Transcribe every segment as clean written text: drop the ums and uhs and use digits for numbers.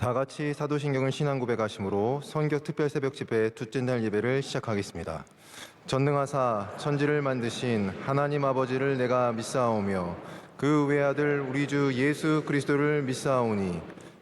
다 같이 사도신경을 신앙 고백하심으로 선교 특별 새벽 집회 둘째 날 예배를 시작하겠습니다. 전능하사 천지를 만드신 하나님 아버지를 내가 믿사오며 그 외아들 우리 주 예수 그리스도를 믿사오니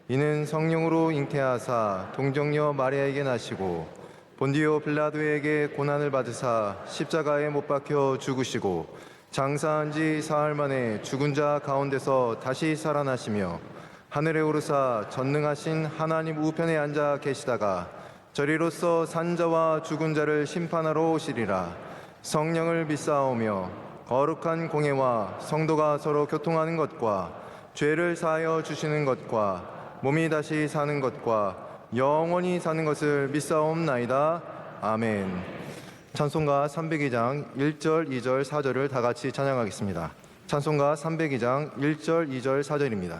이는 성령으로 잉태하사 동정녀 마리아에게 나시고 본디오 빌라도에게 고난을 받으사 십자가에 못 박혀 죽으시고 장사한 지 사흘 만에 죽은 자 가운데서 다시 살아나시며 하늘에 오르사 전능하신 하나님 우편에 앉아 계시다가 저리로서 산자와 죽은 자를 심판하러 오시리라. 성령을 믿사오며 거룩한 공예와 성도가 서로 교통하는 것과 죄를 사하여 주시는 것과 몸이 다시 사는 것과 영원히 사는 것을 믿사옵나이다. 아멘. 찬송가 302장 1절, 2절, 4절을 다 같이 찬양하겠습니다. 찬송가 302장 1절, 2절, 4절입니다.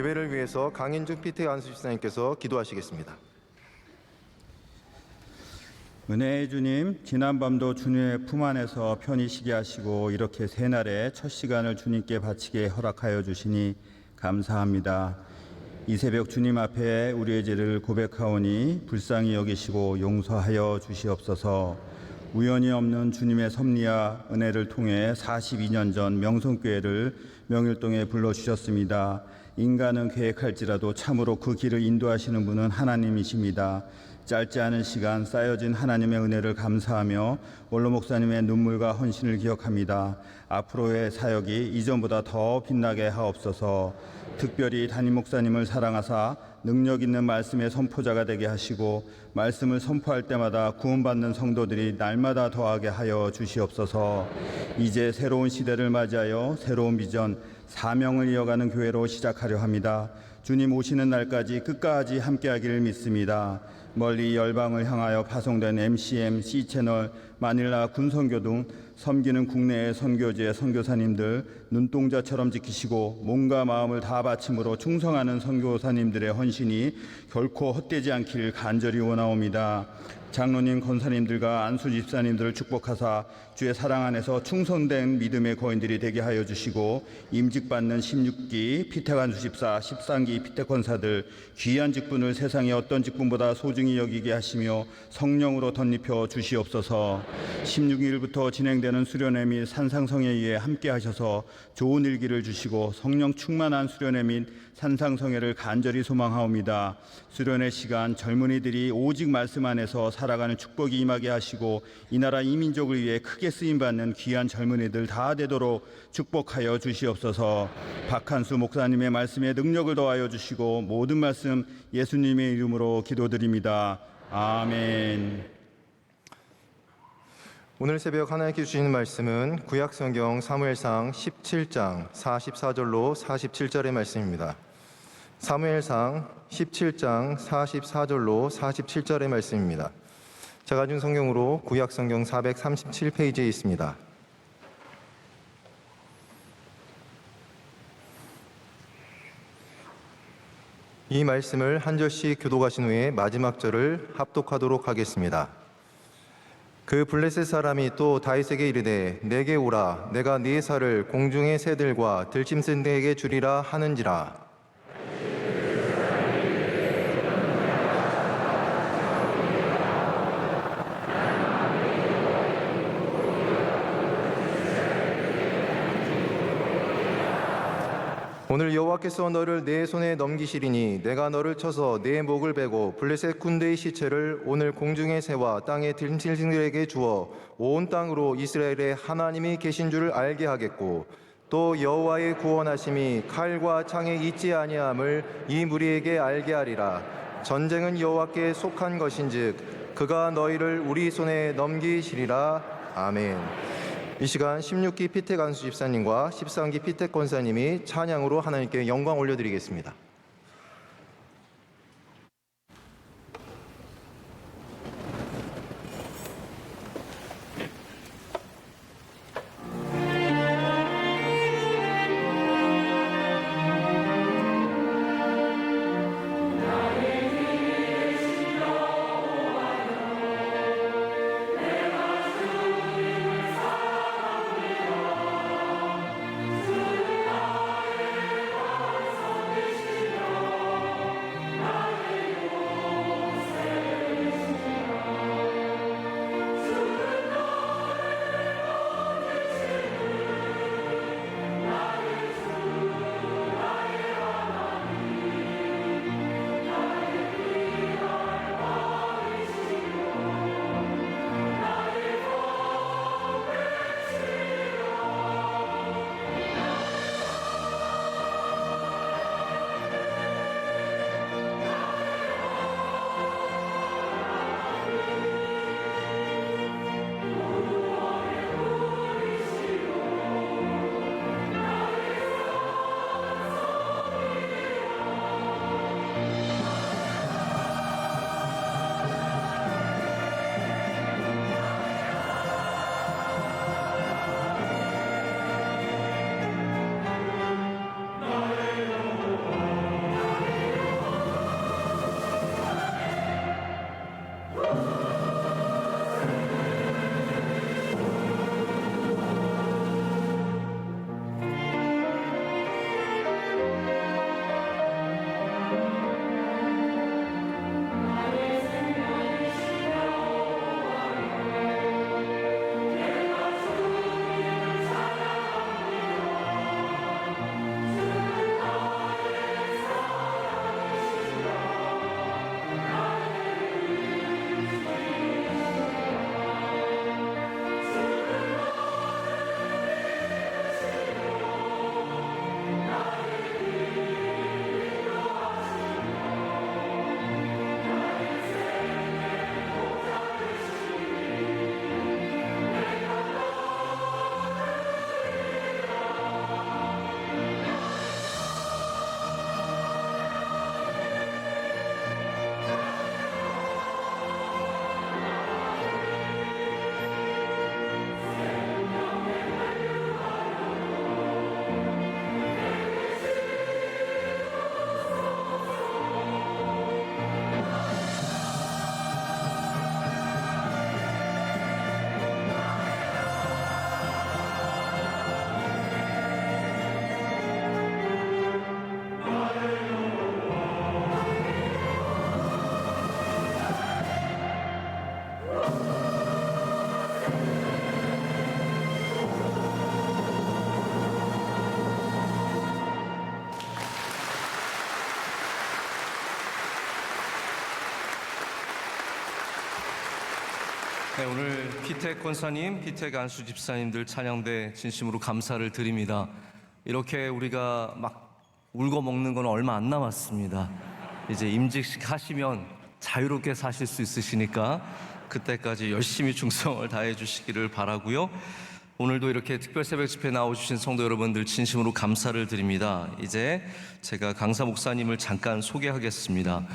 예배를 위해서 강인중 피트 안수집사님께서 기도하시겠습니다. 은혜의 주님, 지난밤도 주님의 품 안에서 편히 쉬게 하시고 이렇게 새날의 첫 시간을 주님께 바치게 허락하여 주시니 감사합니다. 이 새벽 주님 앞에 우리의 죄를 고백하오니 불쌍히 여기시고 용서하여 주시옵소서. 우연이 없는 주님의 섭리와 은혜를 통해 42년 전 명성교회를 명일동에 불러주셨습니다. 인간은 계획할지라도 참으로 그 길을 인도하시는 분은 하나님이십니다. 짧지 않은 시간 쌓여진 하나님의 은혜를 감사하며 원로 목사님의 눈물과 헌신을 기억합니다. 앞으로의 사역이 이전보다 더 빛나게 하옵소서. 특별히 담임 목사님을 사랑하사 능력 있는 말씀의 선포자가 되게 하시고 말씀을 선포할 때마다 구원받는 성도들이 날마다 더하게 하여 주시옵소서. 이제 새로운 시대를 맞이하여 새로운 비전, 사명을 이어가는 교회로 시작하려 합니다. 주님 오시는 날까지 끝까지 함께하기를 믿습니다. 멀리 열방을 향하여 파송된 MCM, C채널, 마닐라 군선교 등 섬기는 국내의 선교지의 선교사님들 눈동자처럼 지키시고 몸과 마음을 다 바침으로 충성하는 선교사님들의 헌신이 결코 헛되지 않기를 간절히 원하옵니다. 장로님, 권사님들과 안수 집사님들을 축복하사 주의 사랑 안에서 충성된 믿음의 거인들이 되게 하여 주시고 임직받는 16기 피택안수 집사, 13기 피택권사들 귀한 직분을 세상의 어떤 직분보다 소중히 여기게 하시며 성령으로 덧입혀 주시옵소서. 16일부터 진행되는 계속되는 수련회 및 산상성에 의해 함께 하셔서 좋은 일기를 주시고 성령 충만한 수련회 및 산상성회를 간절히 소망하옵니다. 수련회 시간 젊은이들이 오직 말씀 안에서 살아가는 축복이 임하게 하시고 이 나라 이 민족을 위해 크게 쓰임받는 귀한 젊은이들 다 되도록 축복하여 주시옵소서. 박한수 목사님의 말씀에 능력을 더하여 주시고 모든 말씀 예수님의 이름으로 기도드립니다. 아멘. 오늘 새벽 하나님께 주시는 말씀은 구약성경 사무엘상 17장 44절로 47절의 말씀입니다. 사무엘상 17장 44절로 47절의 말씀입니다. 제가 준 성경으로 구약성경 437페이지에 있습니다. 이 말씀을 한 절씩 교독하신 후에 마지막 절을 합독하도록 하겠습니다. 그 블레셋 사람이 또 다윗에게 이르되 내게 오라 내가 네 살을 공중의 새들과 들짐승들에게 주리라 하는지라. 오늘 여호와께서 너를 내 손에 넘기시리니 내가 너를 쳐서 내 목을 베고 블레셋 군대의 시체를 오늘 공중의 새와 땅의 들짐승들에게 주어 온 땅으로 이스라엘의 하나님이 계신 줄을 알게 하겠고 또 여호와의 구원하심이 칼과 창에 있지 아니함을 이 무리에게 알게 하리라. 전쟁은 여호와께 속한 것인즉 그가 너희를 우리 손에 넘기시리라. 아멘. 이 시간 16기 피택 안수 집사님과 13기 피택 권사님이 찬양으로 하나님께 영광 올려드리겠습니다. 네, 오늘 피택 권사님, 피택 안수 집사님들 찬양대 진심으로 감사를 드립니다. 이렇게 우리가 막 울고 먹는 건 얼마 안 남았습니다. 이제 임직식 하시면 자유롭게 사실 수 있으시니까 그때까지 열심히 충성을 다해 주시기를 바라고요. 오늘도 이렇게 특별 새벽 집회에 나와주신 성도 여러분들 진심으로 감사를 드립니다. 이제 제가 강사 목사님을 잠깐 소개하겠습니다.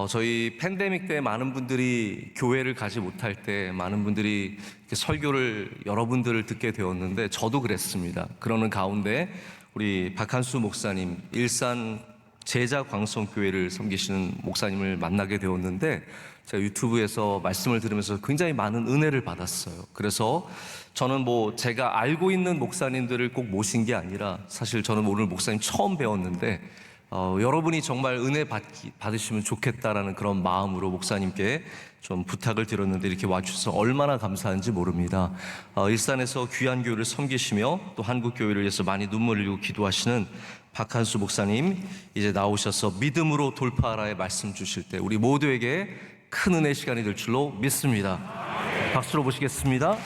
저희 팬데믹 때 많은 분들이 교회를 가지 못할 때 많은 분들이 이렇게 설교를 여러분들을 듣게 되었는데 저도 그랬습니다. 그러는 가운데 우리 박한수 목사님, 일산 제자광성교회를 섬기시는 목사님을 만나게 되었는데 제가 유튜브에서 말씀을 들으면서 굉장히 많은 은혜를 받았어요. 그래서 저는 제가 알고 있는 목사님들을 꼭 모신 게 아니라 사실 저는 오늘 목사님 처음 배웠는데 여러분이 정말 은혜 받으시면 좋겠다라는 그런 마음으로 목사님께 좀 부탁을 드렸는데 이렇게 와주셔서 얼마나 감사한지 모릅니다. 일산에서 귀한 교회를 섬기시며 또 한국 교회를 위해서 많이 눈물 흘리고 기도하시는 박한수 목사님 이제 나오셔서 믿음으로 돌파하라의 말씀 주실 때 우리 모두에게 큰 은혜 시간이 될 줄로 믿습니다. 박수로 모시겠습니다.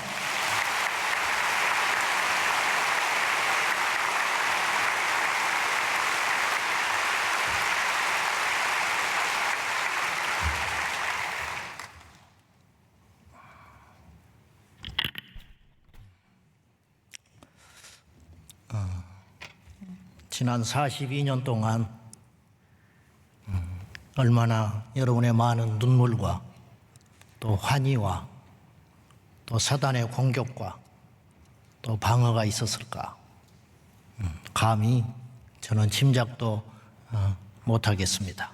지난 42년 동안 얼마나 여러분의 많은 눈물과 또 환희와 또 사단의 공격과 또 방어가 있었을까 감히 저는 짐작도 못하겠습니다.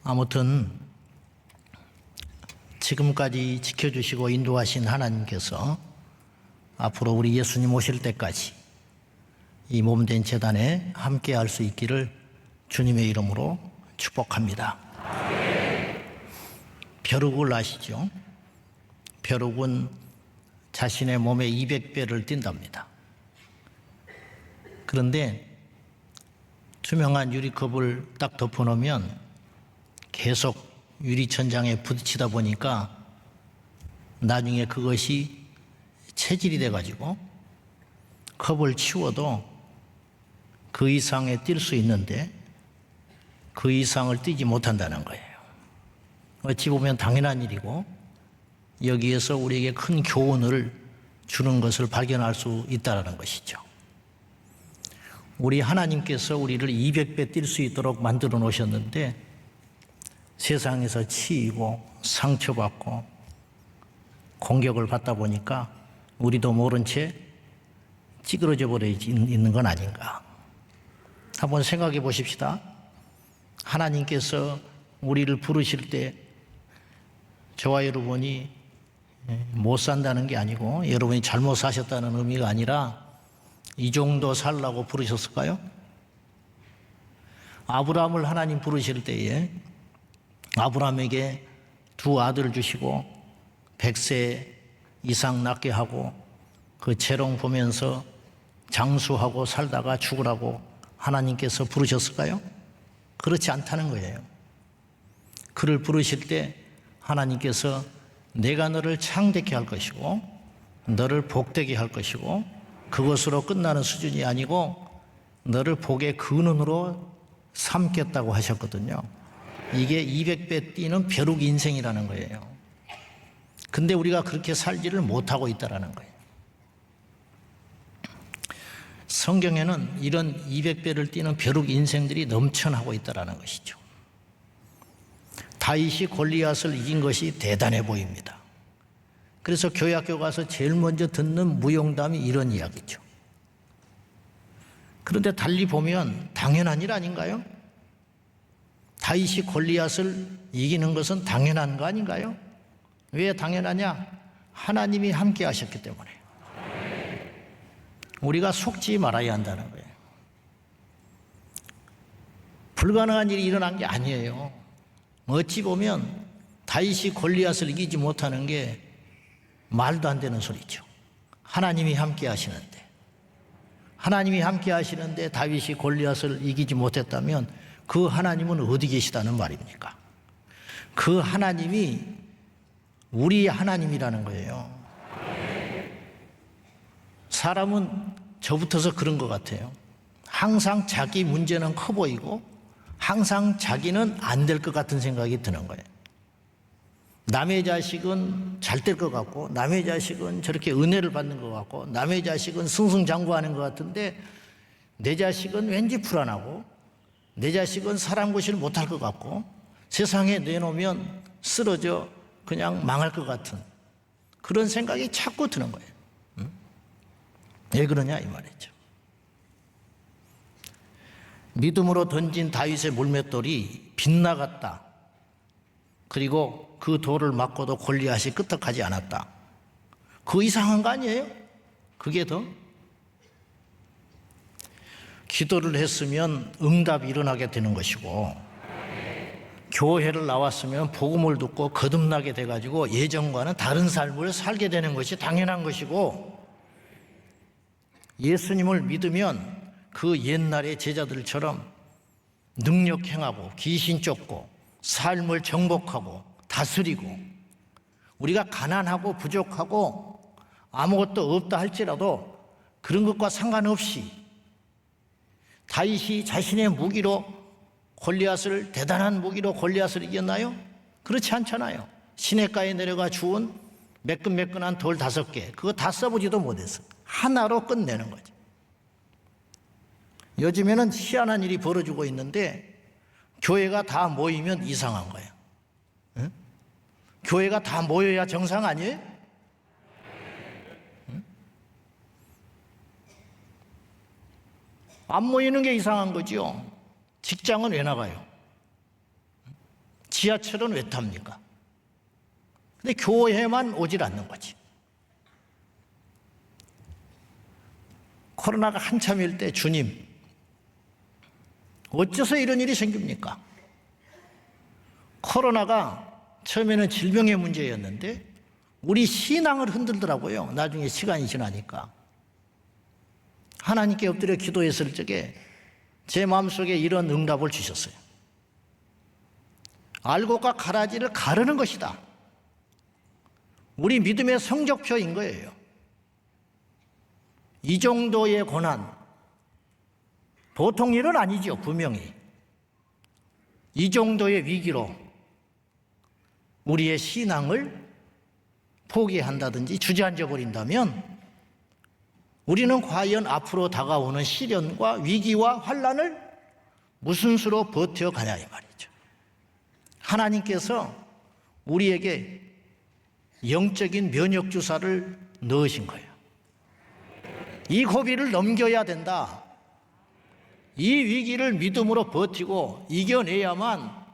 아무튼 지금까지 지켜주시고 인도하신 하나님께서 앞으로 우리 예수님 오실 때까지 이 몸된 제단에 함께 할 수 있기를 주님의 이름으로 축복합니다. 벼룩을 아시죠? 벼룩은 자신의 몸에 200배를 띈답니다. 그런데 투명한 유리컵을 딱 덮어놓으면 계속 유리천장에 부딪히다 보니까 나중에 그것이 체질이 돼가지고 컵을 치워도 그 이상에 뛸 수 있는데 그 이상을 뛰지 못한다는 거예요. 어찌 보면 당연한 일이고 여기에서 우리에게 큰 교훈을 주는 것을 발견할 수 있다는 것이죠. 우리 하나님께서 우리를 200배 뛸 수 있도록 만들어 놓으셨는데 세상에서 치이고 상처받고 공격을 받다 보니까 우리도 모른 채 찌그러져 버려 있는 건 아닌가. 한번 생각해 보십시다. 하나님께서 우리를 부르실 때 저와 여러분이 못 산다는 게 아니고 여러분이 잘못 사셨다는 의미가 아니라 이 정도 살라고 부르셨을까요? 아브라함을 하나님 부르실 때에 아브라함에게 두 아들을 주시고 100세 이상 낳게 하고 그 재롱 보면서 장수하고 살다가 죽으라고 하나님께서 부르셨을까요? 그렇지 않다는 거예요. 그를 부르실 때 하나님께서 내가 너를 창대케 할 것이고 너를 복되게 할 것이고 그것으로 끝나는 수준이 아니고 너를 복의 근원으로 삼겠다고 하셨거든요. 이게 200배 뛰는 벼룩 인생이라는 거예요. 근데 우리가 그렇게 살지를 못하고 있다는 거예요. 성경에는 이런 200배를 뛰는 벼룩 인생들이 넘쳐나고 있다는 것이죠. 다윗이 골리앗을 이긴 것이 대단해 보입니다. 그래서 교회 학교 가서 제일 먼저 듣는 무용담이 이런 이야기죠. 그런데 달리 보면 당연한 일 아닌가요? 다윗이 골리앗을 이기는 것은 당연한 거 아닌가요? 왜 당연하냐? 하나님이 함께 하셨기 때문에. 우리가 속지 말아야 한다는 거예요. 불가능한 일이 일어난 게 아니에요. 어찌 보면 다윗이 골리앗을 이기지 못하는 게 말도 안 되는 소리죠. 하나님이 함께 하시는데 다윗이 골리앗을 이기지 못했다면 그 하나님은 어디 계시다는 말입니까? 그 하나님이 우리 하나님이라는 거예요. 사람은 저부터서 그런 것 같아요. 항상 자기 문제는 커 보이고 항상 자기는 안 될 것 같은 생각이 드는 거예요. 남의 자식은 잘 될 것 같고 남의 자식은 저렇게 은혜를 받는 것 같고 남의 자식은 승승장구하는 것 같은데 내 자식은 왠지 불안하고 내 자식은 사람 구실 못할 것 같고 세상에 내놓으면 쓰러져 그냥 망할 것 같은 그런 생각이 자꾸 드는 거예요. 왜 그러냐 이 말이죠. 믿음으로 던진 다윗의 물맷돌이 빗나갔다. 그리고 그 돌을 맞고도 골리앗이 끄떡하지 않았다. 그 이상한 거 아니에요? 그게 더? 기도를 했으면 응답이 일어나게 되는 것이고 교회를 나왔으면 복음을 듣고 거듭나게 돼가지고 예전과는 다른 삶을 살게 되는 것이 당연한 것이고 예수님을 믿으면 그 옛날의 제자들처럼 능력 행하고 귀신 쫓고 삶을 정복하고 다스리고 우리가 가난하고 부족하고 아무것도 없다 할지라도 그런 것과 상관없이 다윗이 자신의 무기로 골리앗을 대단한 무기로 골리앗을 이겼나요? 그렇지 않잖아요. 시냇가에 내려가 주운 매끈매끈한 돌 5개 그거 다 써보지도 못했어. 하나로 끝내는 거죠. 요즘에는 희한한 일이 벌어지고 있는데 교회가 다 모이면 이상한 거예요. 응? 교회가 다 모여야 정상 아니에요? 응? 안 모이는 게 이상한 거죠. 직장은 왜 나가요? 지하철은 왜 탑니까? 근데 교회만 오질 않는 거지. 코로나가 한참일 때 주님 어째서 이런 일이 생깁니까? 코로나가 처음에는 질병의 문제였는데 우리 신앙을 흔들더라고요. 나중에 시간이 지나니까. 하나님께 엎드려 기도했을 적에 제 마음속에 이런 응답을 주셨어요. 알곡과 가라지를 가르는 것이다. 우리 믿음의 성적표인 거예요. 이 정도의 고난 보통 일은 아니죠. 분명히 이 정도의 위기로 우리의 신앙을 포기한다든지 주저앉아 버린다면 우리는 과연 앞으로 다가오는 시련과 위기와 환난을 무슨 수로 버텨가냐 이 말이죠. 하나님께서 우리에게 영적인 면역 주사를 넣으신 거예요. 이 고비를 넘겨야 된다. 이 위기를 믿음으로 버티고 이겨내야만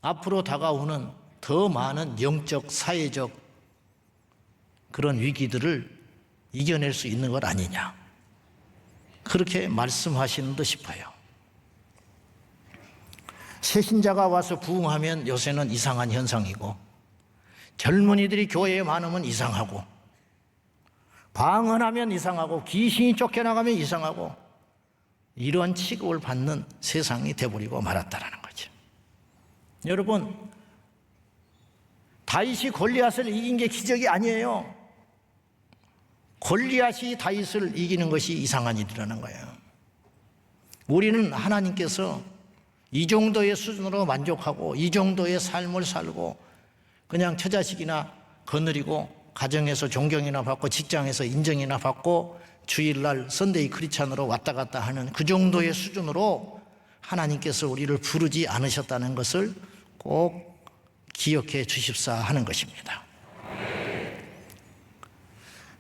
앞으로 다가오는 더 많은 영적, 사회적 그런 위기들을 이겨낼 수 있는 것 아니냐. 그렇게 말씀하시는 듯 싶어요. 새신자가 와서 부흥하면 요새는 이상한 현상이고 젊은이들이 교회에 많으면 이상하고 방언하면 이상하고 귀신이 쫓겨나가면 이상하고 이런 취급을 받는 세상이 돼버리고 말았다라는 거죠. 여러분, 다윗이 골리앗을 이긴 게 기적이 아니에요. 골리앗이 다윗을 이기는 것이 이상한 일이라는 거예요. 우리는 하나님께서 이 정도의 수준으로 만족하고 이 정도의 삶을 살고 그냥 처자식이나 거느리고 가정에서 존경이나 받고 직장에서 인정이나 받고 주일날 선데이 크리스찬으로 왔다 갔다 하는 그 정도의 수준으로 하나님께서 우리를 부르지 않으셨다는 것을 꼭 기억해 주십사 하는 것입니다.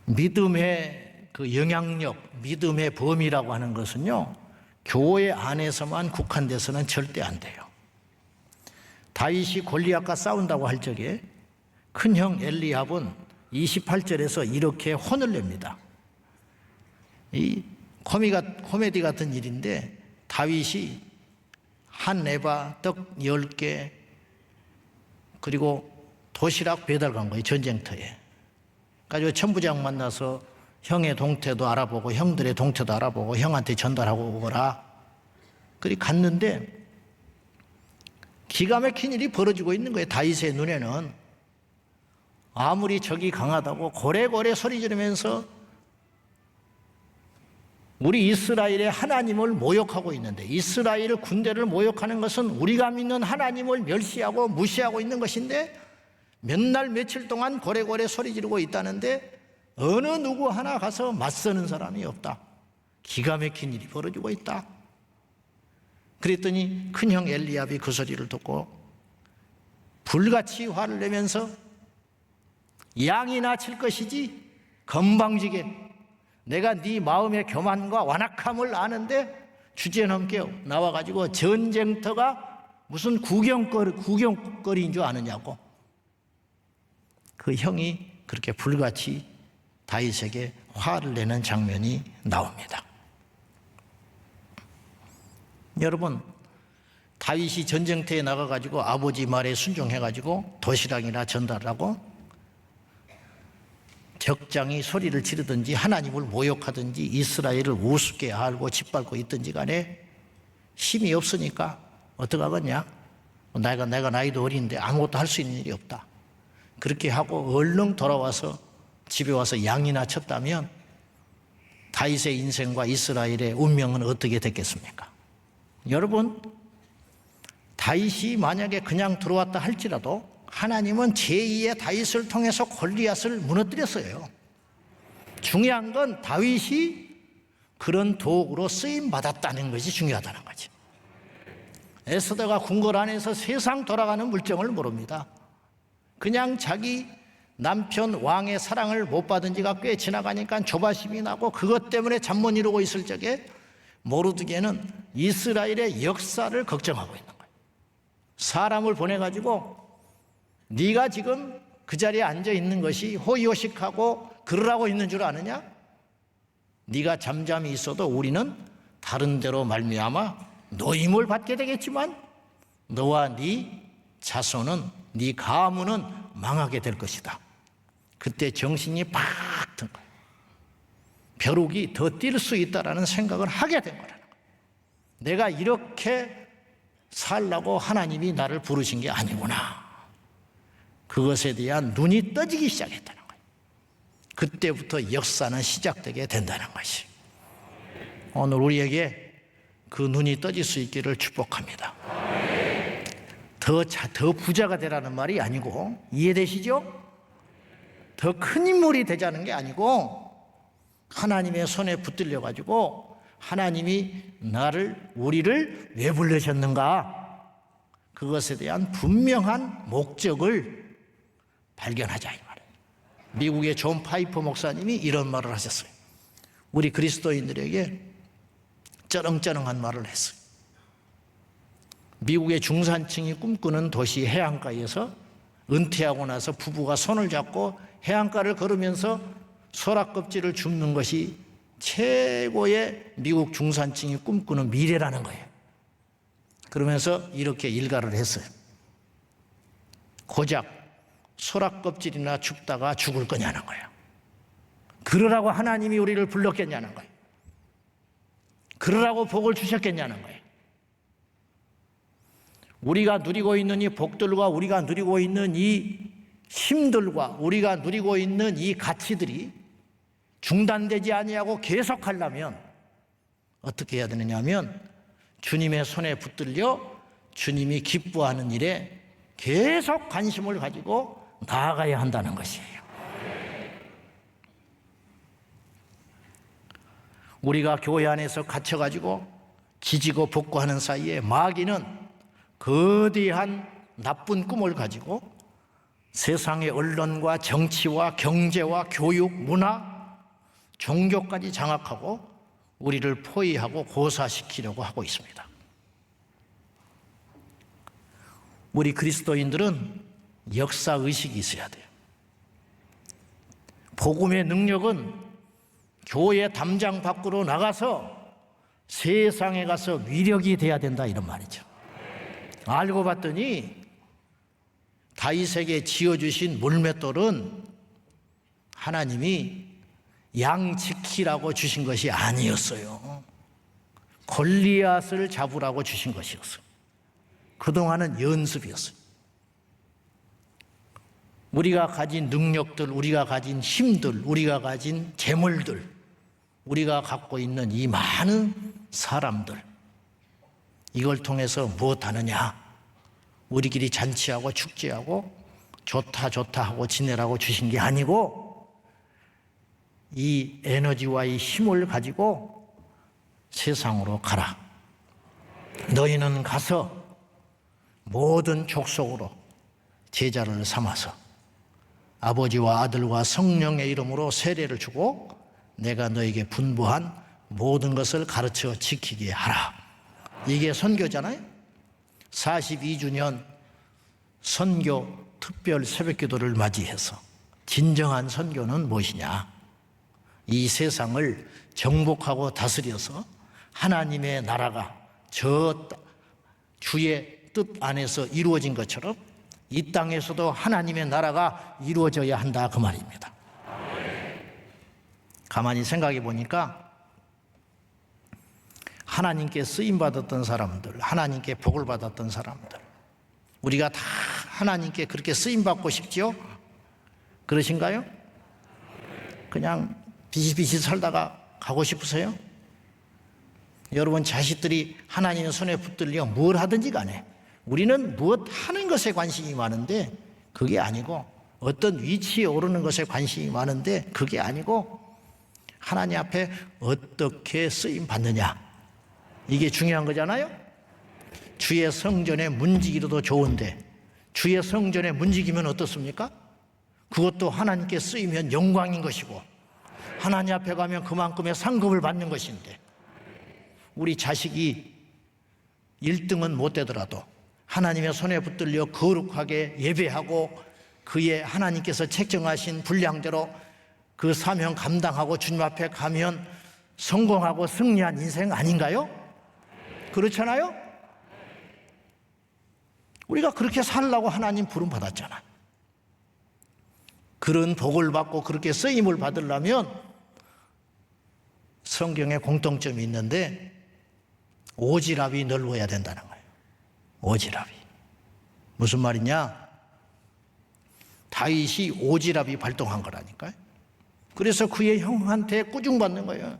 믿음의 그 영향력, 믿음의 범위라고 하는 것은요, 교회 안에서만 국한돼서는 절대 안 돼요. 다윗이 골리앗과 싸운다고 할 적에 큰형 엘리압은 28절에서 이렇게 혼을 냅니다. 이 코미디 같은 일인데 다윗이 한 에바 떡 10개 그리고 도시락 배달 간 거예요. 전쟁터에. 가지고 천부장 만나서 형의 동태도 알아보고 형들의 동태도 알아보고 형한테 전달하고 오거라. 그리 갔는데 기가 막힌 일이 벌어지고 있는 거예요. 다윗의 눈에는 아무리 적이 강하다고 고래고래 소리 지르면서 우리 이스라엘의 하나님을 모욕하고 있는데, 이스라엘 군대를 모욕하는 것은 우리가 믿는 하나님을 멸시하고 무시하고 있는 것인데, 몇 날 며칠 동안 고래고래 소리 지르고 있다는데 어느 누구 하나 가서 맞서는 사람이 없다. 기가 막힌 일이 벌어지고 있다. 그랬더니 큰형 엘리압이 그 소리를 듣고 불같이 화를 내면서 양이나 칠 것이지 건방지게 내가 네 마음의 교만과 완악함을 아는데 주제넘게 나와가지고 전쟁터가 무슨 구경거리인 줄 아느냐고. 그 형이 그렇게 불같이 다윗에게 화를 내는 장면이 나옵니다. 여러분, 다윗이 전쟁터에 나가가지고 아버지 말에 순종해가지고 도시락이나 전달하고 적장이 소리를 지르든지 하나님을 모욕하든지 이스라엘을 우습게 알고 짓밟고 있든지 간에 힘이 없으니까 어떡하겠냐? 내가 나이도 어린데 아무것도 할 수 있는 일이 없다. 그렇게 하고 얼른 돌아와서 집에 와서 양이나 쳤다면 다윗의 인생과 이스라엘의 운명은 어떻게 됐겠습니까? 여러분, 다윗이 만약에 그냥 들어왔다 할지라도 하나님은 제2의 다윗을 통해서 골리앗을 무너뜨렸어요. 중요한 건 다윗이 그런 도구로 쓰임받았다는 것이 중요하다는 거지. 에스더가 궁궐 안에서 세상 돌아가는 물정을 모릅니다. 그냥 자기 남편 왕의 사랑을 못 받은 지가 꽤 지나가니까 조바심이 나고 그것 때문에 잠 못 이루고 있을 적에 모르드게는 이스라엘의 역사를 걱정하고 있는 거예요. 사람을 보내가지고 네가 지금 그 자리에 앉아 있는 것이 호의호식하고 그러라고 있는 줄 아느냐? 네가 잠잠히 있어도 우리는 다른 데로 말미암아 노임을 받게 되겠지만 너와 네 자손은 네 가문은 망하게 될 것이다. 그때 정신이 팍 든 거예요. 벼룩이 더 뛸 수 있다라는 생각을 하게 된 거라는 거예요. 내가 이렇게 살라고 하나님이 나를 부르신 게 아니구나. 그것에 대한 눈이 떠지기 시작했다는 거예요. 그때부터 역사는 시작되게 된다는 것이. 오늘 우리에게 그 눈이 떠질 수 있기를 축복합니다. 더 부자가 되라는 말이 아니고, 이해되시죠? 더 큰 인물이 되자는 게 아니고 하나님의 손에 붙들려 가지고 하나님이 우리를 왜 부르셨는가, 그것에 대한 분명한 목적을 발견하자 이 말이에요. 미국의 존 파이퍼 목사님이 이런 말을 하셨어요. 우리 그리스도인들에게 쩌렁쩌렁한 말을 했어요. 미국의 중산층이 꿈꾸는 도시 해안가에서 은퇴하고 나서 부부가 손을 잡고 해안가를 걸으면서 소라껍질을 줍는 것이 최고의 미국 중산층이 꿈꾸는 미래라는 거예요. 그러면서 이렇게 일가를 했어요. 고작 소라껍질이나 줍다가 죽을 거냐는 거예요. 그러라고 하나님이 우리를 불렀겠냐는 거예요. 그러라고 복을 주셨겠냐는 거예요. 우리가 누리고 있는 이 복들과 우리가 누리고 있는 이 힘들과 우리가 누리고 있는 이 가치들이 중단되지 아니하고 계속하려면 어떻게 해야 되느냐 하면 주님의 손에 붙들려 주님이 기뻐하는 일에 계속 관심을 가지고 나아가야 한다는 것이에요. 우리가 교회 안에서 갇혀가지고 지지고 볶고하는 사이에 마귀는 거대한 나쁜 꿈을 가지고 세상의 언론과 정치와 경제와 교육, 문화, 종교까지 장악하고 우리를 포위하고 고사시키려고 하고 있습니다. 우리 그리스도인들은 역사의식이 있어야 돼요. 복음의 능력은 교회 담장 밖으로 나가서 세상에 가서 위력이 돼야 된다, 이런 말이죠. 알고 봤더니 다윗에게 지어주신 물맷돌은 하나님이 양 지키라고 주신 것이 아니었어요. 골리앗을 잡으라고 주신 것이었어요. 그동안은 연습이었어요. 우리가 가진 능력들, 우리가 가진 힘들, 우리가 가진 재물들, 우리가 갖고 있는 이 많은 사람들, 이걸 통해서 무엇하느냐? 우리끼리 잔치하고 축제하고 좋다 좋다 하고 지내라고 주신 게 아니고 이 에너지와 이 힘을 가지고 세상으로 가라. 너희는 가서 모든 족속으로 제자를 삼아서 아버지와 아들과 성령의 이름으로 세례를 주고 내가 너에게 분부한 모든 것을 가르쳐 지키게 하라. 이게 선교잖아요. 42주년 선교 특별 새벽기도를 맞이해서 진정한 선교는 무엇이냐? 이 세상을 정복하고 다스려서 하나님의 나라가 저 주의 뜻 안에서 이루어진 것처럼 이 땅에서도 하나님의 나라가 이루어져야 한다 그 말입니다. 가만히 생각해 보니까 하나님께 쓰임받았던 사람들, 하나님께 복을 받았던 사람들, 우리가 다 하나님께 그렇게 쓰임받고 싶지요? 그러신가요? 그냥 비시비시 살다가 가고 싶으세요? 여러분 자식들이 하나님의 손에 붙들려 뭘 하든지 간에 우리는 무엇 하는 것에 관심이 많은데 그게 아니고 어떤 위치에 오르는 것에 관심이 많은데 그게 아니고 하나님 앞에 어떻게 쓰임 받느냐, 이게 중요한 거잖아요. 주의 성전에 문지기로도 좋은데 주의 성전에 문지기면 어떻습니까? 그것도 하나님께 쓰이면 영광인 것이고 하나님 앞에 가면 그만큼의 상급을 받는 것인데 우리 자식이 1등은 못 되더라도 하나님의 손에 붙들려 거룩하게 예배하고 그의 하나님께서 책정하신 분량대로 그 사명 감당하고 주님 앞에 가면 성공하고 승리한 인생 아닌가요? 그렇잖아요? 우리가 그렇게 살라고 하나님 부름 받았잖아. 그런 복을 받고 그렇게 쓰임을 받으려면 성경에 공통점이 있는데 오지랖이 넓어야 된다는 거예요. 오지랖이. 무슨 말이냐? 다윗이 오지랖이 발동한 거라니까요. 그래서 그의 형한테 꾸중받는 거예요.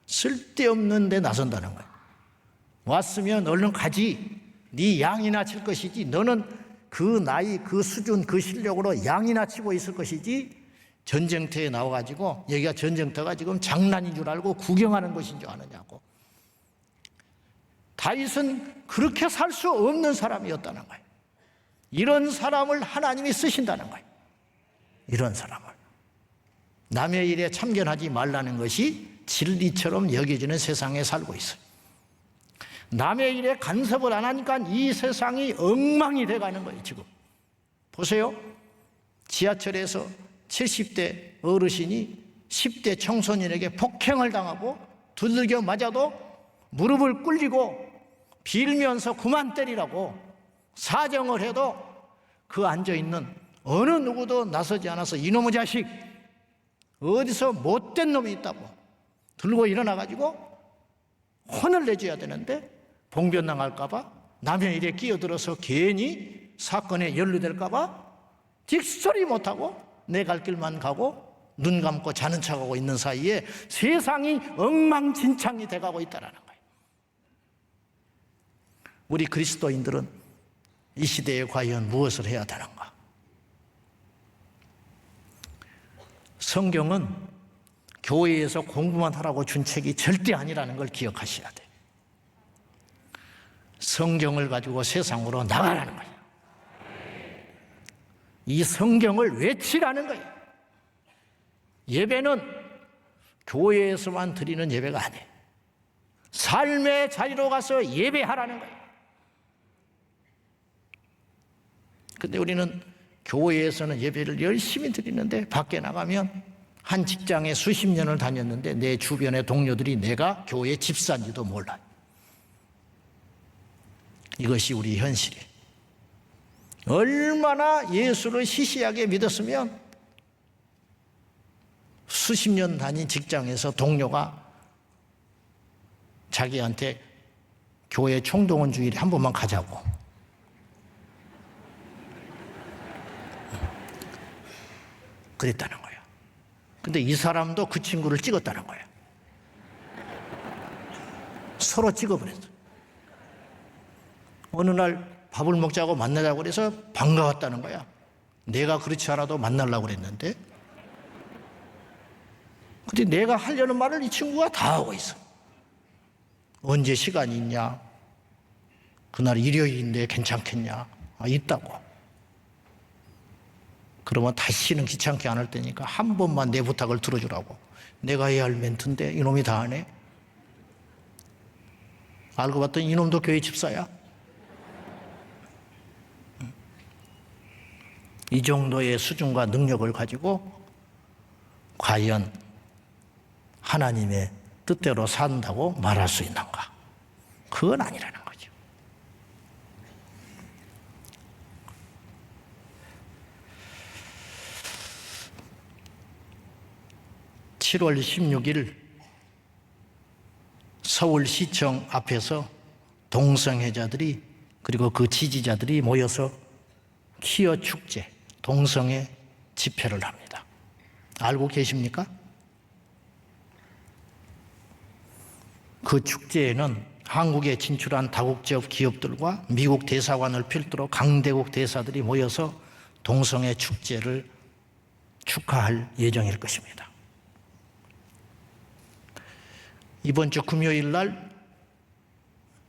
쓸데없는 데 나선다는 거예요. 왔으면 얼른 가지. 네 양이나 칠 것이지 너는 그 나이, 그 수준, 그 실력으로 양이나 치고 있을 것이지 전쟁터에 나와가지고 여기가 전쟁터가 지금 장난인 줄 알고 구경하는 것인 줄 아느냐고. 다윗은 그렇게 살 수 없는 사람이었다는 거예요. 이런 사람을 하나님이 쓰신다는 거예요. 이런 사람을. 남의 일에 참견하지 말라는 것이 진리처럼 여겨지는 세상에 살고 있어요. 남의 일에 간섭을 안 하니까 이 세상이 엉망이 돼가는 거예요. 지금 보세요. 지하철에서 70대 어르신이 10대 청소년에게 폭행을 당하고 두들겨 맞아도 무릎을 꿇리고 빌면서 그만 때리라고 사정을 해도 그 앉아있는 어느 누구도 나서지 않아서 이놈의 자식 어디서 못된 놈이 있다고 들고 일어나가지고 혼을 내줘야 되는데 봉변당할까봐 남의 일에 끼어들어서 괜히 사건에 연루될까봐 뒷소리 못하고 내 갈 길만 가고 눈 감고 자는 척하고 있는 사이에 세상이 엉망진창이 돼가고 있다는 거예요. 우리 그리스도인들은 이 시대에 과연 무엇을 해야 되는가? 성경은 교회에서 공부만 하라고 준 책이 절대 아니라는 걸 기억하셔야 돼요. 성경을 가지고 세상으로 나가라는 거예요. 이 성경을 외치라는 거예요. 예배는 교회에서만 드리는 예배가 아니에요. 삶의 자리로 가서 예배하라는 거예요. 근데 우리는 교회에서는 예배를 열심히 드리는데 밖에 나가면 한 직장에 수십 년을 다녔는데 내 주변의 동료들이 내가 교회 집사인지도 몰라요. 이것이 우리 현실이에요. 얼마나 예수를 시시하게 믿었으면 수십 년 다닌 직장에서 동료가 자기한테 교회 총동원 주일에 한 번만 가자고. 그랬다는 거예요. 근데 이 사람도 그 친구를 찍었다는 거예요. 서로 찍어버렸어. 어느 날 밥을 먹자고 만나자고 그래서 반가웠다는 거야. 내가 그렇지 않아도 만나려고 그랬는데. 근데 내가 하려는 말을 이 친구가 다 하고 있어. 언제 시간이 있냐? 그날 일요일인데 괜찮겠냐? 아, 있다고. 그러면 다시는 귀찮게 안 할 테니까 한 번만 내 부탁을 들어주라고. 내가 해야 할 멘트인데 이놈이 다 하네. 알고 봤더니 이놈도 교회 집사야. 이 정도의 수준과 능력을 가지고 과연 하나님의 뜻대로 산다고 말할 수 있는가? 그건 아니라는 거죠. (7월 16일) 서울시청 앞에서 동성애자들이 그리고 그 지지자들이 모여서 퀴어 축제, 동성애 집회를 합니다. 알고 계십니까? 그 축제에는 한국에 진출한 다국적 기업들과 미국 대사관을 필두로 강대국 대사들이 모여서 동성애 축제를 축하할 예정일 것입니다. 이번 주 금요일 날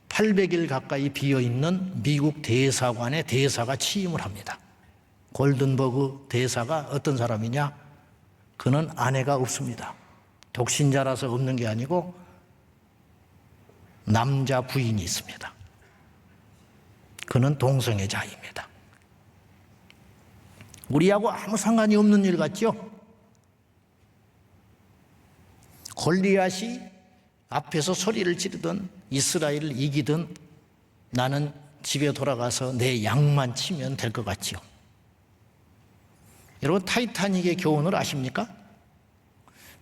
800일 가까이 비어있는 미국 대사관의 대사가 취임을 합니다. 골든버그 대사가 어떤 사람이냐? 그는 아내가 없습니다. 독신자라서 없는 게 아니고 남자 부인이 있습니다. 그는 동성애자입니다. 우리하고 아무 상관이 없는 일 같죠? 골리앗이 앞에서 소리를 지르던 이스라엘을 이기든 나는 집에 돌아가서 내 양만 치면 될 것 같지요. 여러분 타이타닉의 교훈을 아십니까?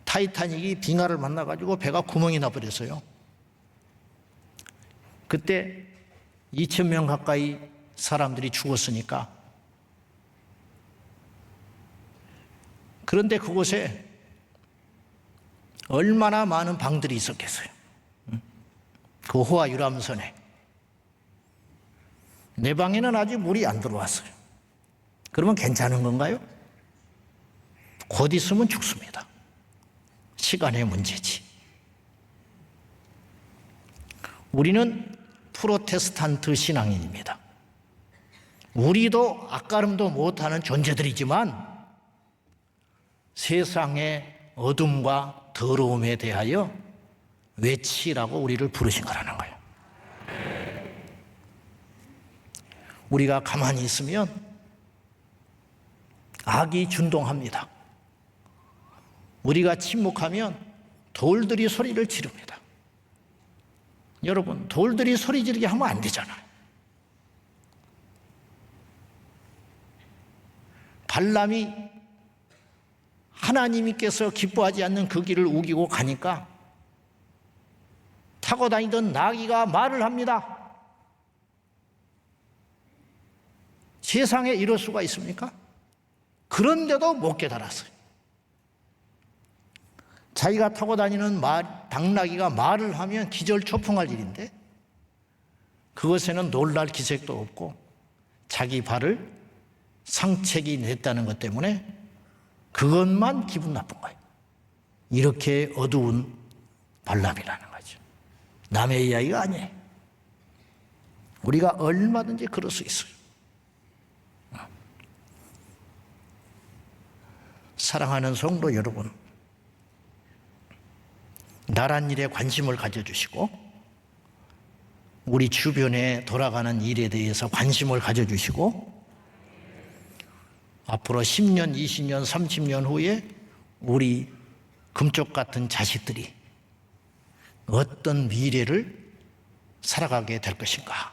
타이타닉이 빙하를 만나가지고 배가 구멍이 나버렸어요. 그때 2,000명 가까이 사람들이 죽었으니까. 그런데 그곳에 얼마나 많은 방들이 있었겠어요. 그 호화 유람선에. 내 방에는 아직 물이 안 들어왔어요. 그러면 괜찮은 건가요? 곧 있으면 죽습니다. 시간의 문제지. 우리는 프로테스탄트 신앙인입니다. 우리도 앞가름도 못하는 존재들이지만 세상의 어둠과 더러움에 대하여 외치라고 우리를 부르신 거라는 거예요. 우리가 가만히 있으면 악이 준동합니다. 우리가 침묵하면 돌들이 소리를 지릅니다. 여러분, 돌들이 소리 지르게 하면 안 되잖아요. 발람이 하나님께서 기뻐하지 않는 그 길을 우기고 가니까 타고 다니던 나귀가 말을 합니다. 세상에 이럴 수가 있습니까? 그런데도 못 깨달았어요. 자기가 타고 다니는 당나귀가 말을 하면 기절초풍할 일인데 그것에는 놀랄 기색도 없고 자기 발을 상책이 냈다는 것 때문에 그것만 기분 나쁜 거예요. 이렇게 어두운 발람이라는 거죠. 남의 이야기가 아니에요. 우리가 얼마든지 그럴 수 있어요. 사랑하는 성도 여러분, 나란 일에 관심을 가져주시고 우리 주변에 돌아가는 일에 대해서 관심을 가져주시고 앞으로 10년, 20년, 30년 후에 우리 금쪽 같은 자식들이 어떤 미래를 살아가게 될 것인가?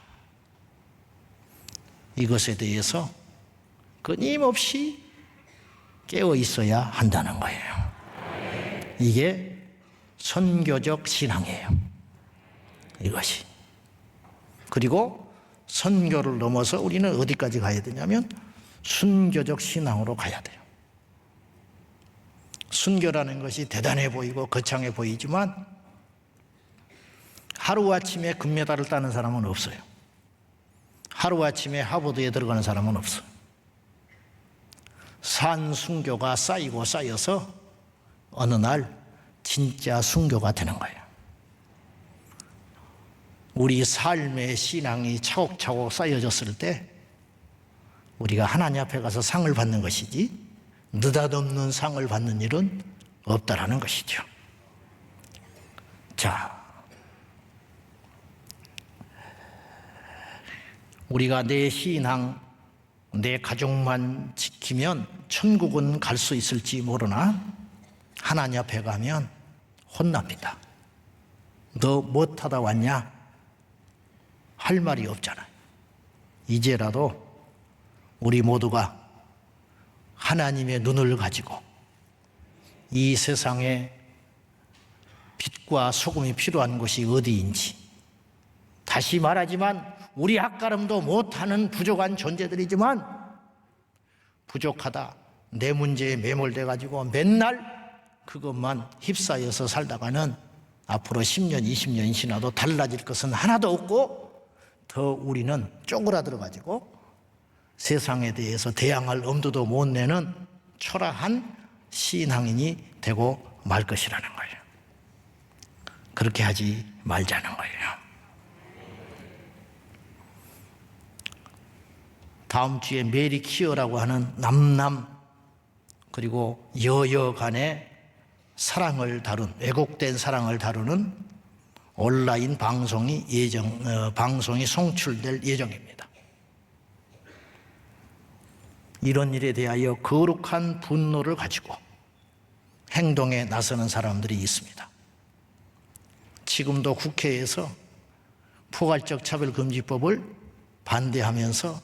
이것에 대해서 끊임없이 깨어 있어야 한다는 거예요. 이게 선교적 신앙이에요. 이것이. 그리고 선교를 넘어서 우리는 어디까지 가야 되냐면 순교적 신앙으로 가야 돼요. 순교라는 것이 대단해 보이고 거창해 보이지만 하루아침에 금메달을 따는 사람은 없어요. 하루아침에 하버드에 들어가는 사람은 없어요. 산 순교가 쌓이고 쌓여서 어느 날 진짜 순교가 되는 거예요. 우리 삶의 신앙이 차곡차곡 쌓여졌을 때 우리가 하나님 앞에 가서 상을 받는 것이지 느닷없는 상을 받는 일은 없다라는 것이죠. 자, 우리가 내 신앙, 내 가족만 지키면 천국은 갈 수 있을지 모르나 하나님 앞에 가면 혼납니다. 너 못하다 왔냐? 할 말이 없잖아. 이제라도 우리 모두가 하나님의 눈을 가지고 이 세상에 빛과 소금이 필요한 곳이 어디인지, 다시 말하지만 우리 앞가름도 못하는 부족한 존재들이지만 부족하다, 내 문제에 매몰돼 가지고 맨날 그것만 휩싸여서 살다가는 앞으로 10년, 20년 지나도 달라질 것은 하나도 없고 더 우리는 쪼그라들어 가지고 세상에 대해서 대항할 엄두도 못 내는 초라한 신앙인이 되고 말 것이라는 거예요. 그렇게 하지 말자는 거예요. 다음 주에 메리 키어라고 하는 남남 그리고 여여 간의 사랑을 다룬, 왜곡된 사랑을 다루는 온라인 방송이 방송이 송출될 예정입니다. 이런 일에 대하여 거룩한 분노를 가지고 행동에 나서는 사람들이 있습니다. 지금도 국회에서 포괄적 차별금지법을 반대하면서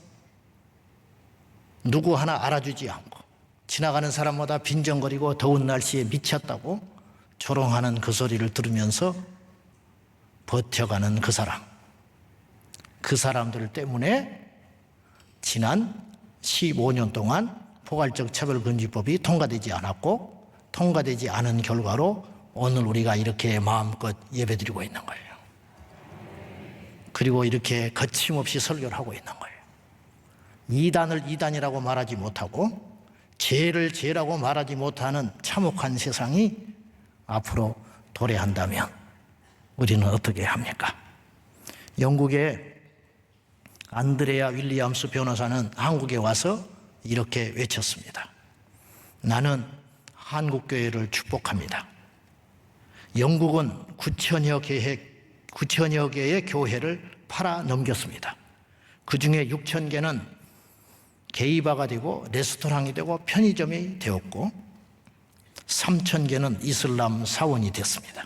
누구 하나 알아주지 않고 지나가는 사람마다 빈정거리고 더운 날씨에 미쳤다고 조롱하는 그 소리를 들으면서 버텨가는 그 사람들 때문에 지난 15년 동안 포괄적 차별금지법이 통과되지 않았고, 통과되지 않은 결과로 오늘 우리가 이렇게 마음껏 예배드리고 있는 거예요. 그리고 이렇게 거침없이 설교를 하고 있는 거예요. 이단을 이단이라고 말하지 못하고 죄를 죄라고 말하지 못하는 참혹한 세상이 앞으로 도래한다면 우리는 어떻게 합니까? 영국의 안드레아 윌리엄스 변호사는 한국에 와서 이렇게 외쳤습니다. 나는 한국교회를 축복합니다. 영국은 9천여 개의 교회를 팔아 넘겼습니다. 그 중에 6천 개는 게이바가 되고 레스토랑이 되고 편의점이 되었고 3천 개는 이슬람 사원이 됐습니다.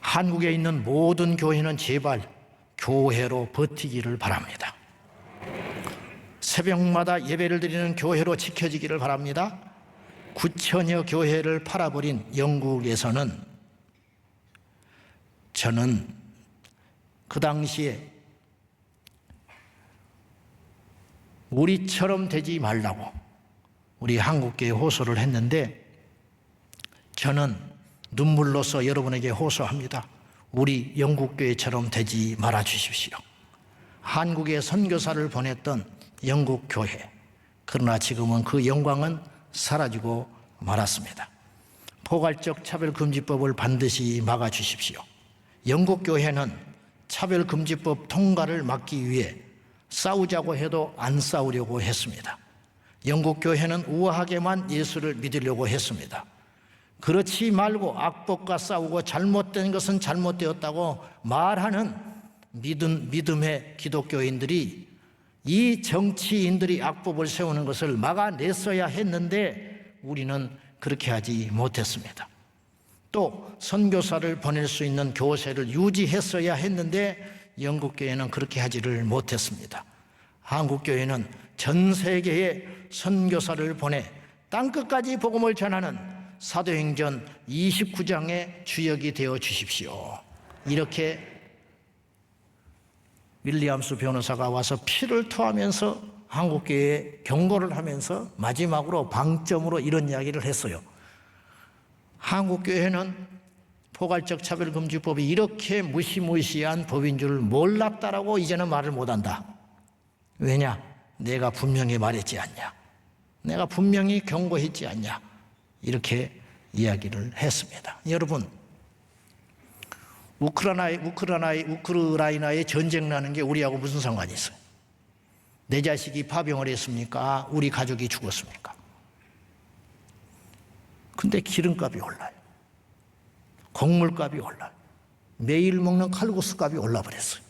한국에 있는 모든 교회는 제발 교회로 버티기를 바랍니다. 새벽마다 예배를 드리는 교회로 지켜지기를 바랍니다. 9천여 교회를 팔아버린 영국에서는 저는 그 당시에 우리처럼 되지 말라고 우리 한국교회에 호소를 했는데 저는 눈물로써 여러분에게 호소합니다. 우리 영국교회처럼 되지 말아 주십시오. 한국에 선교사를 보냈던 영국교회, 그러나 지금은 그 영광은 사라지고 말았습니다. 포괄적 차별금지법을 반드시 막아 주십시오. 영국교회는 차별금지법 통과를 막기 위해 싸우자고 해도 안 싸우려고 했습니다. 영국교회는 우아하게만 예수를 믿으려고 했습니다. 그렇지 말고 악법과 싸우고 잘못된 것은 잘못되었다고 말하는 믿음의 기독교인들이 이 정치인들이 악법을 세우는 것을 막아냈어야 했는데 우리는 그렇게 하지 못했습니다. 또 선교사를 보낼 수 있는 교세를 유지했어야 했는데 영국교회는 그렇게 하지를 못했습니다. 한국교회는 전 세계에 선교사를 보내 땅끝까지 복음을 전하는 사도행전 29장의 주역이 되어 주십시오. 이렇게 윌리엄스 변호사가 와서 피를 토하면서 한국교회에 경고를 하면서 마지막으로 방점으로 이런 이야기를 했어요. 한국교회는 포괄적 차별금지법이 이렇게 무시무시한 법인 줄 몰랐다라고 이제는 말을 못한다. 왜냐? 내가 분명히 말했지 않냐? 내가 분명히 경고했지 않냐? 이렇게 이야기를 했습니다. 여러분, 우크라이나에 전쟁 나는 게 우리하고 무슨 상관이 있어요? 내 자식이 파병을 했습니까? 우리 가족이 죽었습니까? 근데 기름값이 올라요. 곡물값이 올라요. 매일 먹는 칼국수 값이 올라버렸어요.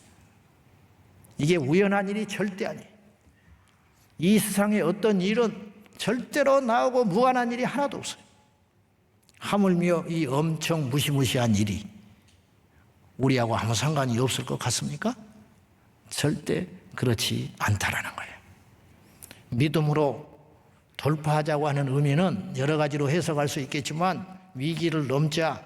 이게 우연한 일이 절대 아니에요. 이 세상에 어떤 일은 절대로 나오고 무한한 일이 하나도 없어요. 하물며 이 엄청 무시무시한 일이 우리하고 아무 상관이 없을 것 같습니까? 절대 그렇지 않다라는 거예요. 믿음으로 돌파하자고 하는 의미는 여러 가지로 해석할 수 있겠지만 위기를 넘자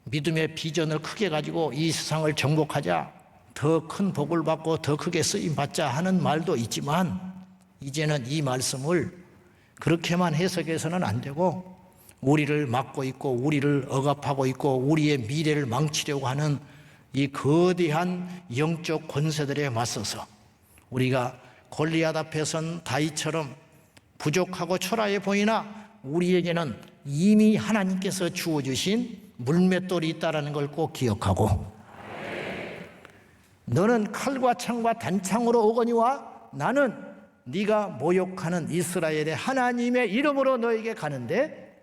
믿음의 비전을 크게 가지고 이 세상을 정복하자 더 큰 복을 받고 더 크게 쓰임받자 하는 말도 있지만 이제는 이 말씀을 그렇게만 해석해서는 안 되고 우리를 막고 있고 우리를 억압하고 있고 우리의 미래를 망치려고 하는 이 거대한 영적 권세들에 맞서서 우리가 골리앗 앞에 선 다윗처럼 부족하고 초라해 보이나 우리에게는 이미 하나님께서 주어주신 물맷돌이 있다는 걸 꼭 기억하고 너는 칼과 창과 단창으로 오거니와 나는 네가 모욕하는 이스라엘의 하나님의 이름으로 너에게 가는데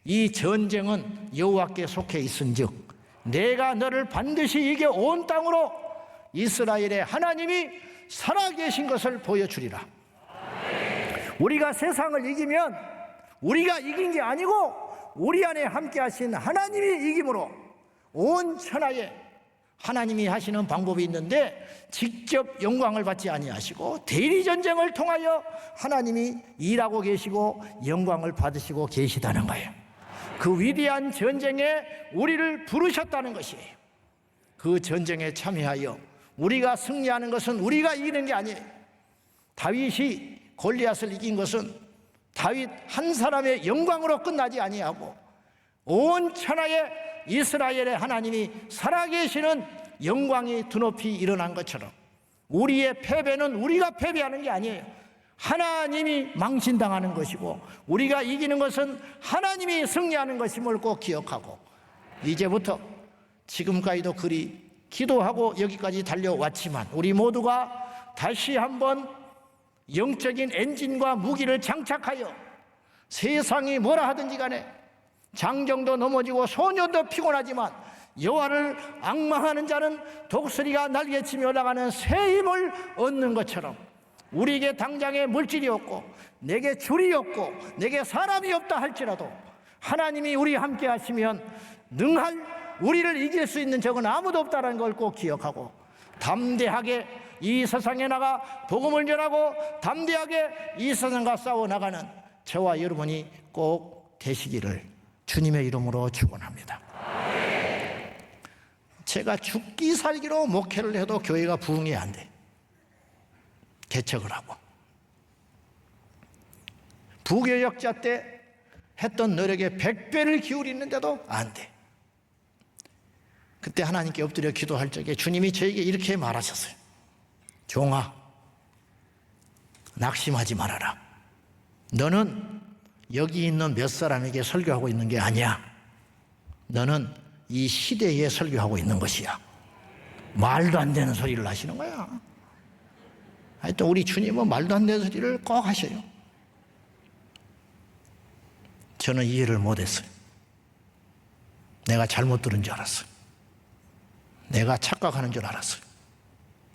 이 전쟁은 여호와께 속해 있은즉 내가 너를 반드시 이겨 온 땅으로 이스라엘의 하나님이 살아계신 것을 보여주리라. 우리가 세상을 이기면 우리가 이긴 게 아니고 우리 안에 함께 하신 하나님이 이김으로 온 천하에 하나님이 하시는 방법이 있는데 직접 영광을 받지 아니하시고 대리전쟁을 통하여 하나님이 일하고 계시고 영광을 받으시고 계시다는 거예요. 그 위대한 전쟁에 우리를 부르셨다는 것이에요. 그 전쟁에 참여하여 우리가 승리하는 것은 우리가 이기는 게 아니에요. 다윗이 골리앗을 이긴 것은 다윗 한 사람의 영광으로 끝나지 아니하고 온 천하에 이스라엘의 하나님이 살아계시는 영광이 드높이 일어난 것처럼 우리의 패배는 우리가 패배하는 게 아니에요. 하나님이 망신당하는 것이고 우리가 이기는 것은 하나님이 승리하는 것임을 꼭 기억하고 이제부터 지금까지도 그리 기도하고 여기까지 달려왔지만 우리 모두가 다시 한번 영적인 엔진과 무기를 장착하여 세상이 뭐라 하든지 간에 장정도 넘어지고 소년도 피곤하지만 여호와를 앙망하는 자는 독수리가 날개치며 올라가는 새 힘을 얻는 것처럼 우리에게 당장에 물질이 없고 내게 줄이 없고 내게 사람이 없다 할지라도 하나님이 우리 함께 하시면 능할 우리를 이길 수 있는 적은 아무도 없다는 걸 꼭 기억하고 담대하게 이 세상에 나가 복음을 전하고 담대하게 이 세상과 싸워나가는 저와 여러분이 꼭 되시기를 주님의 이름으로 축원합니다. 제가 죽기 살기로 목회를 해도 교회가 부흥이 안 돼. 개척을 하고 부교역자 때 했던 노력에 100배를 기울이는데도 안 돼. 그때 하나님께 엎드려 기도할 적에 주님이 저에게 이렇게 말하셨어요. 종아, 낙심하지 말아라. 너는 여기 있는 몇 사람에게 설교하고 있는 게 아니야. 너는 이 시대에 설교하고 있는 것이야. 말도 안 되는 소리를 하시는 거야. 하여튼 우리 주님은 말도 안 되는 소리를 꼭 하셔요. 저는 이해를 못했어요. 내가 잘못 들은 줄 알았어요. 내가 착각하는 줄 알았어요.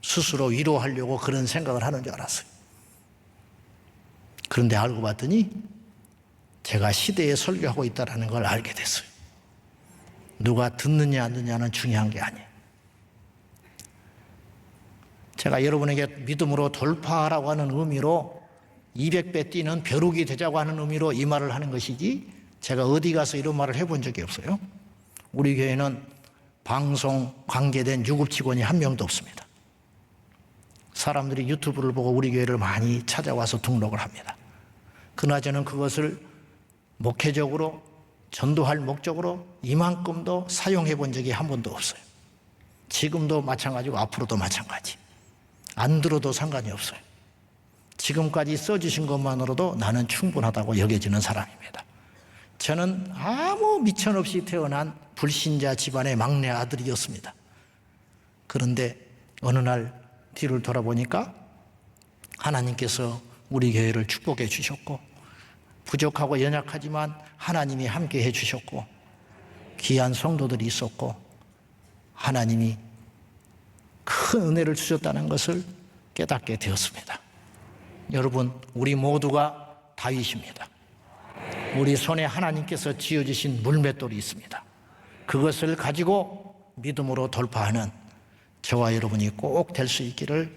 스스로 위로하려고 그런 생각을 하는 줄 알았어요. 그런데 알고 봤더니 제가 시대에 설교하고 있다는 걸 알게 됐어요. 누가 듣느냐 안 듣느냐는 중요한 게 아니에요. 제가 여러분에게 믿음으로 돌파하라고 하는 의미로 200배 뛰는 벼룩이 되자고 하는 의미로 이 말을 하는 것이지 제가 어디 가서 이런 말을 해본 적이 없어요. 우리 교회는 방송 관계된 유급 직원이 한 명도 없습니다. 사람들이 유튜브를 보고 우리 교회를 많이 찾아와서 등록을 합니다. 그러나 저는 그것을 목회적으로 전도할 목적으로 이만큼도 사용해 본 적이 한 번도 없어요. 지금도 마찬가지고 앞으로도 마찬가지. 안 들어도 상관이 없어요. 지금까지 써주신 것만으로도 나는 충분하다고 여겨지는 사람입니다. 저는 아무 미천 없이 태어난 불신자 집안의 막내 아들이었습니다. 그런데 어느 날 뒤를 돌아보니까 하나님께서 우리 교회를 축복해 주셨고, 부족하고 연약하지만 하나님이 함께 해 주셨고, 귀한 성도들이 있었고, 하나님이 큰 은혜를 주셨다는 것을 깨닫게 되었습니다. 여러분, 우리 모두가 다윗입니다. 우리 손에 하나님께서 쥐어주신 물맷돌이 있습니다. 그것을 가지고 믿음으로 돌파하는 저와 여러분이 꼭 될 수 있기를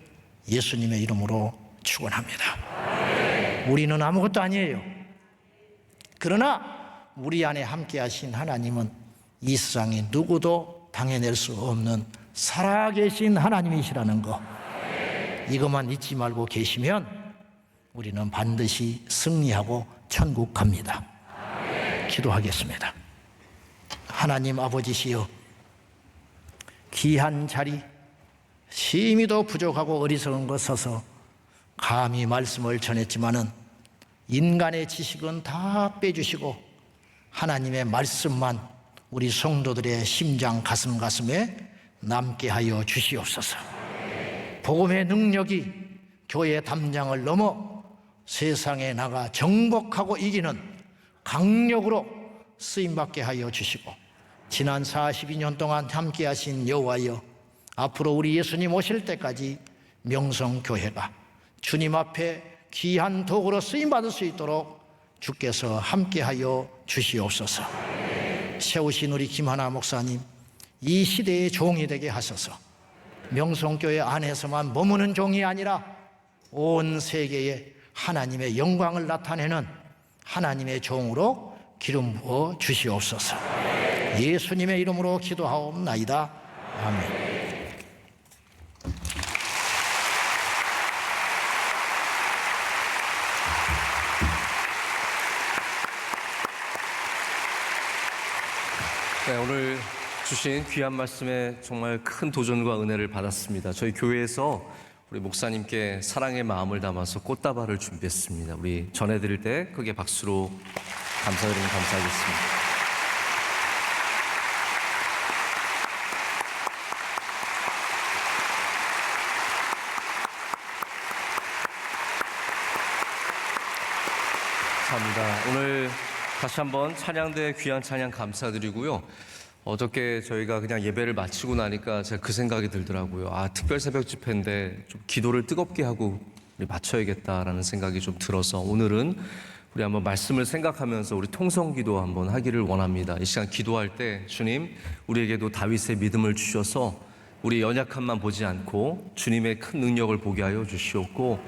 예수님의 이름으로 축원합니다. 우리는 아무것도 아니에요. 그러나 우리 안에 함께 하신 하나님은 이 세상에 누구도 당해낼 수 없는 살아계신 하나님이시라는 거, 이것만 잊지 말고 계시면 우리는 반드시 승리하고 천국 갑니다. 기도하겠습니다. 하나님 아버지시여, 귀한 자리, 심히도 부족하고 어리석은 것 서서 감히 말씀을 전했지만은 인간의 지식은 다 빼주시고 하나님의 말씀만 우리 성도들의 심장 가슴에 남게 하여 주시옵소서. 복음의 능력이 교회 담장을 넘어 세상에 나가 정복하고 이기는 강력으로 쓰임받게 하여 주시고, 지난 42년 동안 함께 하신 여호와여, 앞으로 우리 예수님 오실 때까지 명성교회가 주님 앞에 귀한 도구로 쓰임받을 수 있도록 주께서 함께 하여 주시옵소서. 세우신 우리 김하나 목사님, 이 시대의 종이 되게 하소서. 명성교회 안에서만 머무는 종이 아니라 온 세계에 하나님의 영광을 나타내는 하나님의 종으로 기름 부어 주시옵소서. 예수님의 이름으로 기도하옵나이다. 아멘. 네, 오늘 주신 귀한 말씀에 정말 큰 도전과 은혜를 받았습니다. 저희 교회에서 우리 목사님께 사랑의 마음을 담아서 꽃다발을 준비했습니다. 우리 전해드릴 때 크게 박수로 감사드리면 감사하겠습니다. 감사합니다. 오늘 다시 한번 찬양대 귀한 찬양 감사드리고요. 어저께 저희가 그냥 예배를 마치고 나니까 제가 그 생각이 들더라고요. 특별 새벽 집회인데 좀 기도를 뜨겁게 하고 우리 마쳐야겠다라는 생각이 좀 들어서 오늘은 우리 한번 말씀을 생각하면서 우리 통성 기도 한번 하기를 원합니다. 이 시간 기도할 때 주님, 우리에게도 다윗의 믿음을 주셔서 우리 연약함만 보지 않고 주님의 큰 능력을 보게 하여 주시옵고,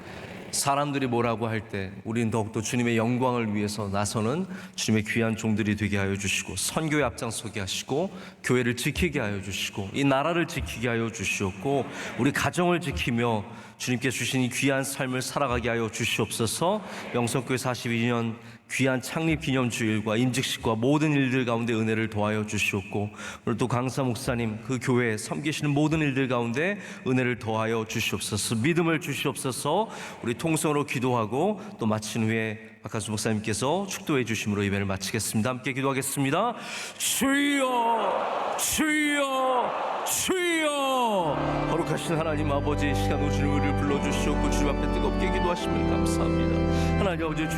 사람들이 뭐라고 할 때 우리는 더욱더 주님의 영광을 위해서 나서는 주님의 귀한 종들이 되게 하여 주시고, 선교에 앞장서게 하시고, 교회를 지키게 하여 주시고, 이 나라를 지키게 하여 주시옵고, 우리 가정을 지키며 주님께 주신 이 귀한 삶을 살아가게 하여 주시옵소서. 명성교회 42년 귀한 창립 기념주일과 임직식과 모든 일들 가운데 은혜를 더하여 주시옵고, 오늘 또 강사 목사님 그 교회에 섬기시는 모든 일들 가운데 은혜를 더하여 주시옵소서. 믿음을 주시옵소서. 우리 통성으로 기도하고 또 마친 후에 박한수 목사님께서 축도해 주심으로 예배를 마치겠습니다. 함께 기도하겠습니다. 주여, 주여, 주여. 거룩하신 하나님 아버지, 시간 오시는 우리를 불러주시옵고 주님 앞에 뜨겁게 기도하시면 감사합니다. 하나님 아버지,